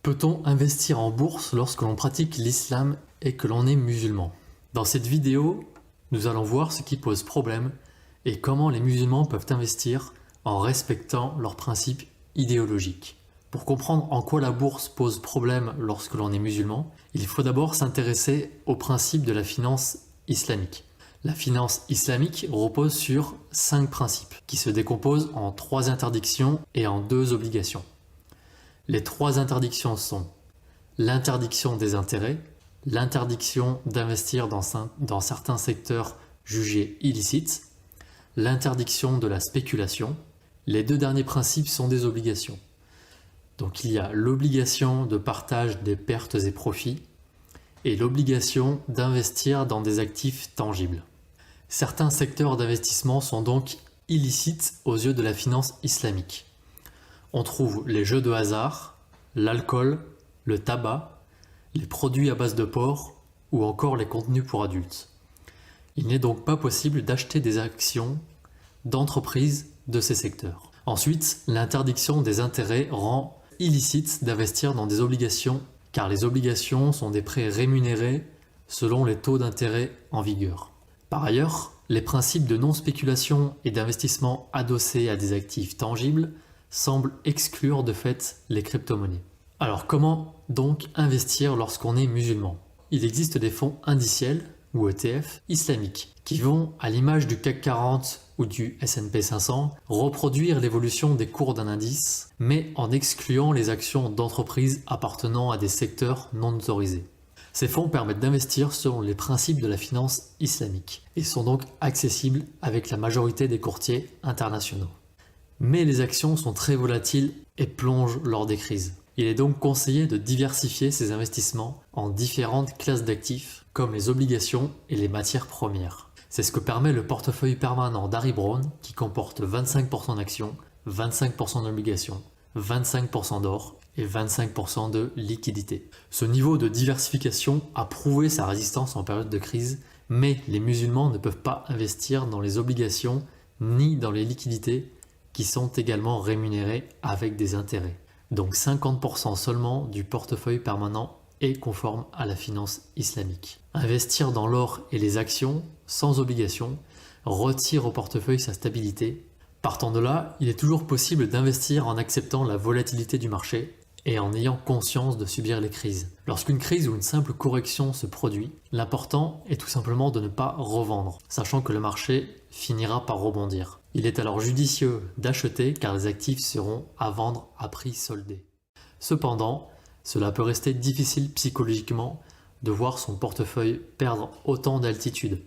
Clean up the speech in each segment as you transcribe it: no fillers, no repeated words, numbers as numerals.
Peut-on investir en bourse lorsque l'on pratique l'islam et que l'on est musulman? Dans cette vidéo, nous allons voir ce qui pose problème et comment les musulmans peuvent investir en respectant leurs principes idéologiques. Pour comprendre en quoi la bourse pose problème lorsque l'on est musulman, il faut d'abord s'intéresser au principe de la finance islamique. La finance islamique repose sur 5 principes qui se décomposent en 3 interdictions et en 2 obligations. Les 3 interdictions sont l'interdiction des intérêts, l'interdiction d'investir dans certains secteurs jugés illicites, l'interdiction de la spéculation. Les 2 derniers principes sont des obligations. Donc il y a l'obligation de partage des pertes et profits et l'obligation d'investir dans des actifs tangibles. Certains secteurs d'investissement sont donc illicites aux yeux de la finance islamique. On trouve les jeux de hasard, l'alcool, le tabac, les produits à base de porc ou encore les contenus pour adultes. Il n'est donc pas possible d'acheter des actions d'entreprises de ces secteurs. Ensuite, l'interdiction des intérêts rend illicite d'investir dans des obligations car les obligations sont des prêts rémunérés selon les taux d'intérêt en vigueur. Par ailleurs, les principes de non-spéculation et d'investissement adossés à des actifs tangibles semblent exclure de fait les crypto-monnaies. Alors comment donc investir lorsqu'on est musulman? Il existe des fonds indiciels ou ETF islamiques qui vont, à l'image du CAC 40 ou du S&P 500, reproduire l'évolution des cours d'un indice, mais en excluant les actions d'entreprises appartenant à des secteurs non autorisés. Ces fonds permettent d'investir selon les principes de la finance islamique et sont donc accessibles avec la majorité des courtiers internationaux. Mais les actions sont très volatiles et plongent lors des crises. Il est donc conseillé de diversifier ses investissements en différentes classes d'actifs comme les obligations et les matières premières. C'est ce que permet le portefeuille permanent d'Harry Browne qui comporte 25% d'actions, 25% d'obligations, 25% d'or et 25% de liquidité. Ce niveau de diversification a prouvé sa résistance en période de crise, mais les musulmans ne peuvent pas investir dans les obligations ni dans les liquidités qui sont également rémunérées avec des intérêts. Donc 50% seulement du portefeuille permanent est conforme à la finance islamique. Investir dans l'or et les actions, sans obligation, retire au portefeuille sa stabilité. Partant de là, il est toujours possible d'investir en acceptant la volatilité du marché et en ayant conscience de subir les crises. Lorsqu'une crise ou une simple correction se produit, l'important est tout simplement de ne pas revendre, sachant que le marché finira par rebondir. Il est alors judicieux d'acheter car les actifs seront à vendre à prix soldé. Cependant, cela peut rester difficile psychologiquement de voir son portefeuille perdre autant d'altitude.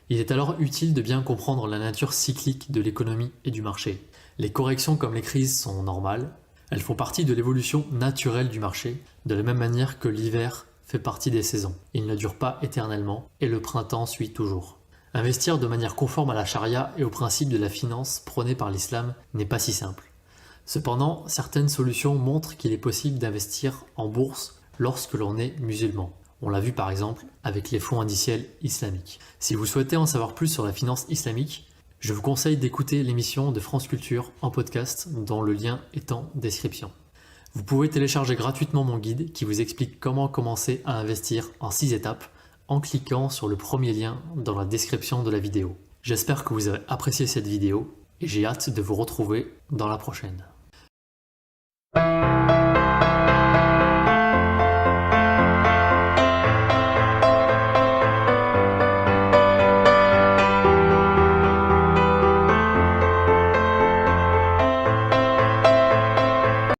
Il est alors utile de bien comprendre la nature cyclique de l'économie et du marché. Les corrections comme les crises sont normales. Elles font partie de l'évolution naturelle du marché, de la même manière que l'hiver fait partie des saisons. Il ne dure pas éternellement et le printemps suit toujours. Investir de manière conforme à la charia et aux principes de la finance prônés par l'islam n'est pas si simple. Cependant, certaines solutions montrent qu'il est possible d'investir en bourse lorsque l'on est musulman. On l'a vu par exemple avec les fonds indiciels islamiques. Si vous souhaitez en savoir plus sur la finance islamique, je vous conseille d'écouter l'émission de France Culture en podcast dont le lien est en description. Vous pouvez télécharger gratuitement mon guide qui vous explique comment commencer à investir en 6 étapes en cliquant sur le premier lien dans la description de la vidéo. J'espère que vous avez apprécié cette vidéo et j'ai hâte de vous retrouver dans la prochaine.